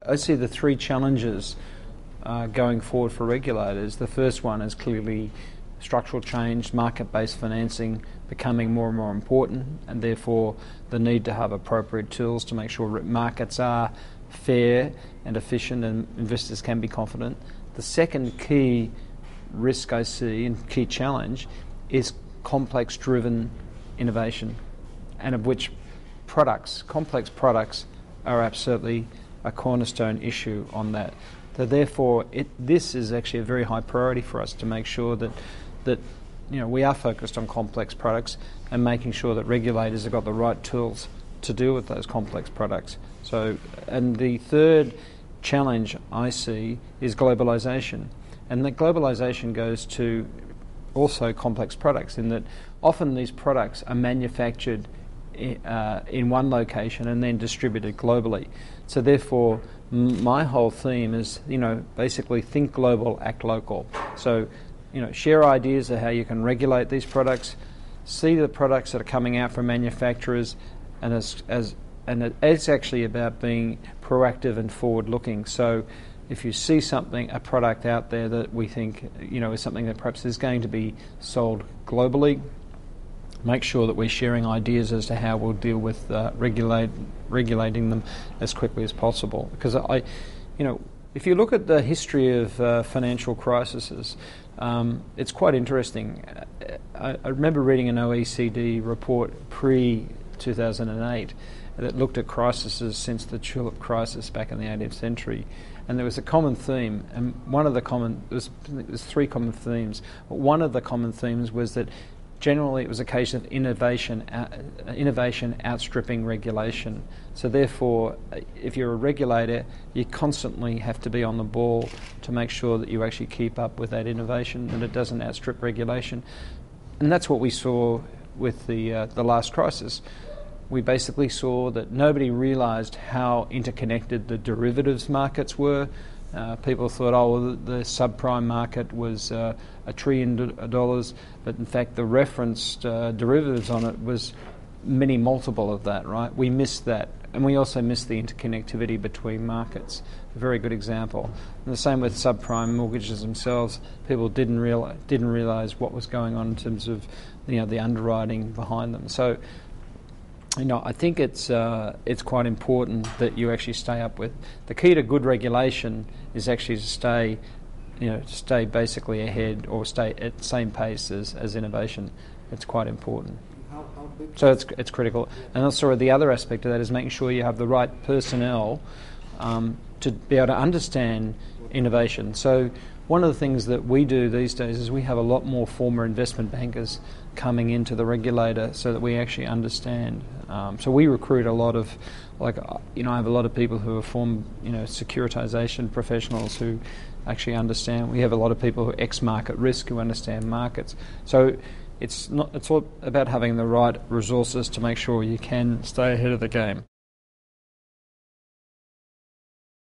I see the three challenges going forward for regulators. The first one is clearly structural change, market-based financing becoming more and more important, and therefore the need to have appropriate tools to make sure markets are fair and efficient and investors can be confident. The second key risk I see and key challenge is complex-driven innovation, and of which complex products are absolutely a cornerstone issue on that. So therefore, this is actually a very high priority for us to make sure that we are focused on complex products and making sure that regulators have got the right tools to deal with those complex products. So, and the third challenge I see is globalization, and that globalization goes to also complex products in that often these products are manufactured in one location and then distributed globally. So therefore, my whole theme is, basically think global, act local. So, share ideas of how you can regulate these products, see the products that are coming out from manufacturers, and it's actually about being proactive and forward-looking. So, if you see a product out there that we think, is something that perhaps is going to be sold globally, make sure that we're sharing ideas as to how we'll deal with regulating them as quickly as possible. Because if you look at the history of financial crises, it's quite interesting. I remember reading an OECD report pre-2008 that looked at crises since the tulip crisis back in the 18th century. And there was a common theme, and there's three common themes. One of the common themes was that generally it was a case of innovation outstripping regulation. So therefore, if you're a regulator, you constantly have to be on the ball to make sure that you actually keep up with that innovation and it doesn't outstrip regulation. And that's what we saw with the last crisis. We basically saw that nobody realised how interconnected the derivatives markets were. People thought, the subprime market was $1 trillion, but in fact the referenced derivatives on it was many multiple of that, right? We missed that, and we also missed the interconnectivity between markets. A very good example. And the same with subprime mortgages themselves. People didn't realise what was going on in terms of the underwriting behind them. So, I think it's quite important that you actually stay up with. The key to good regulation is actually to stay basically ahead or stay at the same pace as innovation. It's quite important. How big? So it's critical. And also the other aspect of that is making sure you have the right personnel to be able to understand innovation. So one of the things that we do these days is we have a lot more former investment bankers coming into the regulator so that we actually understand. So we recruit a lot of, I have a lot of people who are former, securitization professionals who actually understand. We have a lot of people who are ex-market risk who understand markets. So it's all about having the right resources to make sure you can stay ahead of the game.